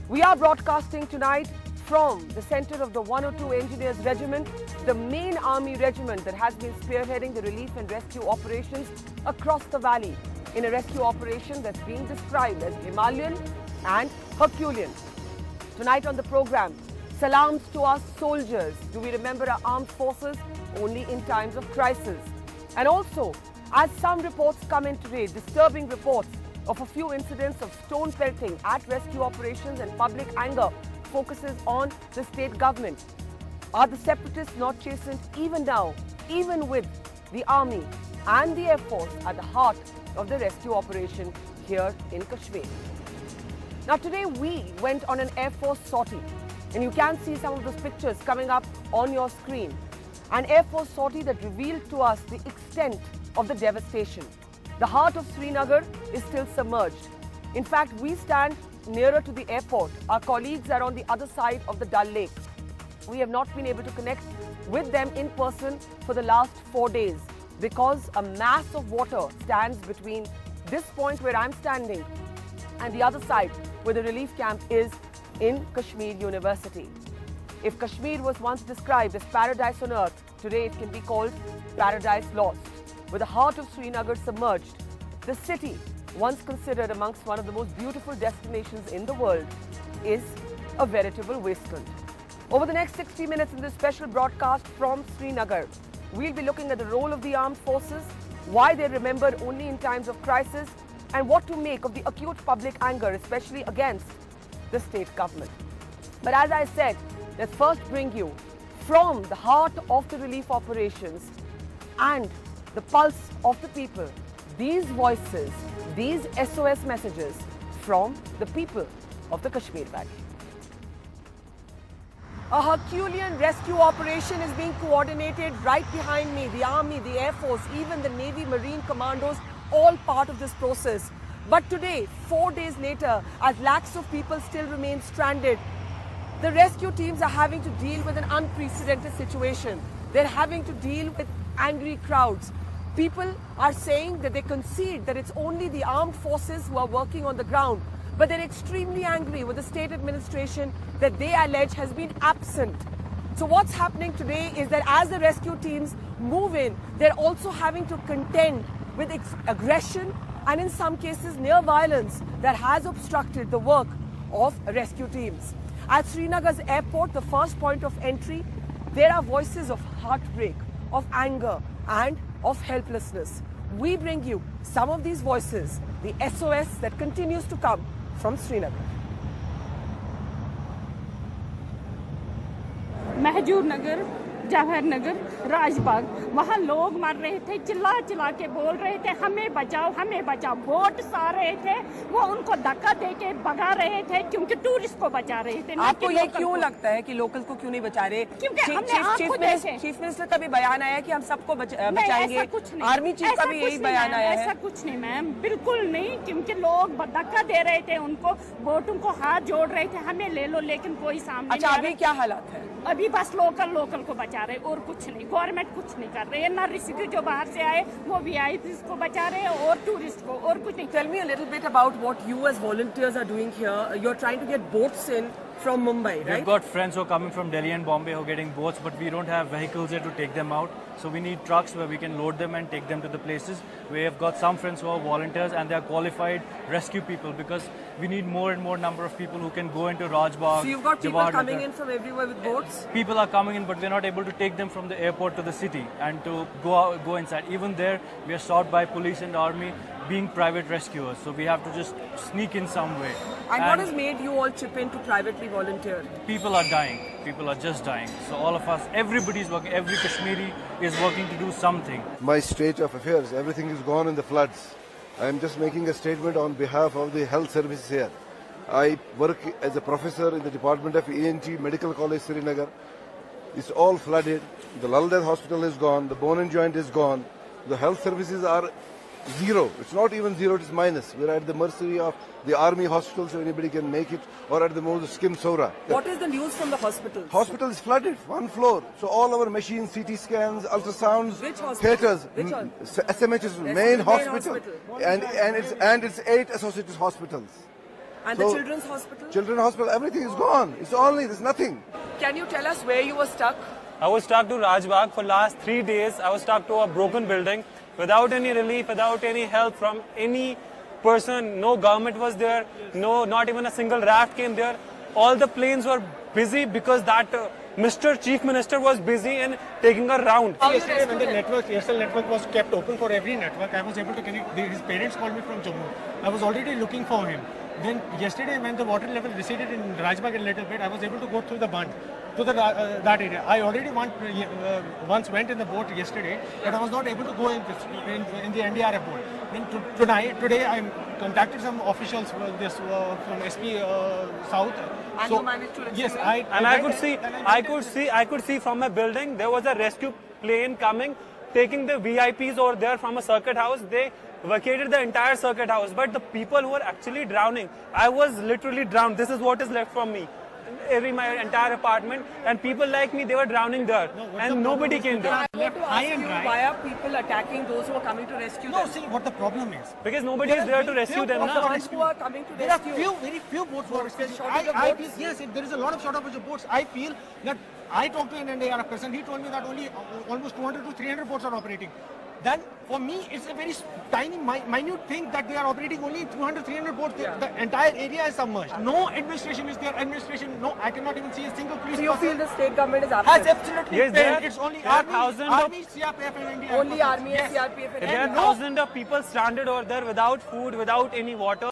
We are broadcasting tonight from the center of the 102 Engineers Regiment, the main army regiment that has been spearheading the relief and rescue operations across the valley in a rescue operation that's being described as Himalayan and Herculean. Tonight on the program, salams to our soldiers. Do we remember our armed forces only in times of crisis? And also, as some reports come in today, disturbing reports of a few incidents of stone pelting at rescue operations and public anger focuses on the state government. Are the separatists not chastened even now, even with the army and the air force at the heart of the rescue operation here in Kashmir? Now today we went on an air force sortie, and you can see some of those pictures coming up on your screen. An air force sortie that revealed to us the extent of the devastation. The heart of Srinagar is still submerged. In fact, we stand nearer to the airport. Our colleagues are on the other side of the Dal Lake. We have not been able to connect with them in person for the last 4 days because a mass of water stands between this point where I'm standing and the other side where the relief camp is in Kashmir University. If Kashmir was once described as paradise on earth, today it can be called paradise lost. With the heart of Srinagar submerged, the city, once considered amongst one of the most beautiful destinations in the world, is a veritable wasteland. Over the next 60 minutes in this special broadcast from Srinagar, we'll be looking at the role of the armed forces, why they're remembered only in times of crisis, and what to make of the acute public anger, especially against the state government. But as I said, let's first bring you from the heart of the relief operations and the pulse of the people, these voices, these SOS messages from the people of the Kashmir Valley. A Herculean rescue operation is being coordinated right behind me. The Army, the Air Force, even the Navy, Marine commandos, all part of this process. But today, 4 days later, as lakhs of people still remain stranded, the rescue teams are having to deal with an unprecedented situation. They're having to deal with angry crowds. People are saying that they concede that it's only the armed forces who are working on the ground, but they're extremely angry with the state administration that they allege has been absent. So what's happening today is that as the rescue teams move in, they're also having to contend with aggression and in some cases near violence that has obstructed the work of rescue teams. At Srinagar's airport, the first point of entry, there are voices of heartbreak, of anger and of helplessness. We bring you some of these voices, the SOS that continues to come from Srinagar. Mahjoor नगर, जवाहर नगर, राजबाग, वहाँ लोग मर रहे थे, चिल्ला चिल्ला के बोल रहे थे हमें बचाओ, हमें बचाओ। वोट आ रहे थे, वो उनको धक्का देके भगा रहे थे क्योंकि टूरिस्ट को बचा रहे थे। आपको ये क्यों लगता है कि लोकल को क्यों नहीं बचा रहे? क्योंकि हमने चीफ मिनिस्टर का भी बयान आया कि हम सबको बचाएंगे। आर्मी चीफ का भी यही बयान आया है। ऐसा कुछ नहीं मैम, बिल्कुल नहीं, क्योंकि लोग धक्का दे रहे थे उनको, वोट उनको हाथ जोड़ रहे थे हमें ले लो, लेकिन कोई सामने। अच्छा, अभी क्या हालात है? अभी बस लोकल को बचा रहे और कुछ नहीं, गवर्नमेंट कुछ नहीं कर रही है। ना रेस्क्यू जो बाहर से आए वो VIPs को बचा रहे हैं और टूरिस्ट को, और कुछ नहीं। Tell me a little bit about what you as volunteers are doing here. You're trying to get boats in from Mumbai, right? We've got friends who are coming from Delhi and Bombay who are getting boats, but we don't have vehicles here to take them out. So we need trucks where we can load them and take them to the places. We have got some friends who are volunteers and they are qualified rescue people because we need more and more number of people who can go into Rajbagh. So you've got people coming in from everywhere with boats? People are coming in, but we're not able to take them from the airport to the city and to go inside. Even there, we are stopped by police and army being private rescuers. So we have to just sneak in some way. And what has made you all chip in to privately volunteer? People are dying. People are just dying. So all of us, everybody's working. Every Kashmiri is working to do something. My state of affairs, everything is gone in the floods. I am just making a statement on behalf of the health services here. I work as a professor in the Department of ENT, Medical College, Srinagar. It's all flooded. The Lal Ded Hospital is gone. The bone and joint is gone. The health services are zero. It's not even zero, it's minus. We're at the mercy of the army hospital, so anybody can make it, or at the most Skim Sora. What is the news from the hospitals? Hospital is flooded, one floor. So all our machines, CT scans, ultrasounds, Which hospital? theaters, Which one? SMH is main hospital. And it's 8 associated hospitals. And the children's hospital? Children's hospital, everything is gone. There's nothing. Can you tell us where you were stuck? I was stuck to Rajbagh for last 3 days. I was stuck to a broken building without any relief, without any help from any person. No government was there. No, not even a single raft came there. All the planes were busy because that Mr. Chief Minister was busy in taking a round. Yesterday when the Aircel network was kept open for every network, I was able to connect. His parents called me from Jammu. I was already looking for him. Then yesterday when the water level receded in Rajbagh a little bit, I was able to go through the bund to that area. I already once went in the boat yesterday, but I was not able to go in the NDRF boat. Then today I contacted some officials from SP South. And you managed to rescue Yes, I could see from my building there was a rescue plane coming, taking the VIPs over there from a circuit house. They vacated the entire circuit house, but the people who were actually drowning, I was literally drowned. This is what is left from me. My entire apartment, and people like me, they were drowning there, and nobody came there. I want to ask you, why are people attacking those who are coming to rescue them? No, see what the problem is. Because nobody is there to rescue them. The ones who are coming to rescue. There are very few boats for rescue. Yes, there is a lot of shortage of boats. I feel that I talked to an NDRF person. He told me that only almost 200 to 300 boats are operating. Then for me, it's a very tiny, minute thing that they are operating only 200, 300 boats. The entire area is submerged. No administration is there. No, I cannot even see a single police. So you feel the state government is absent? Has absolutely failed. It's only army, CRPF and NDRF. Only army and CRPF and There are thousands of people stranded over there without food, without any water.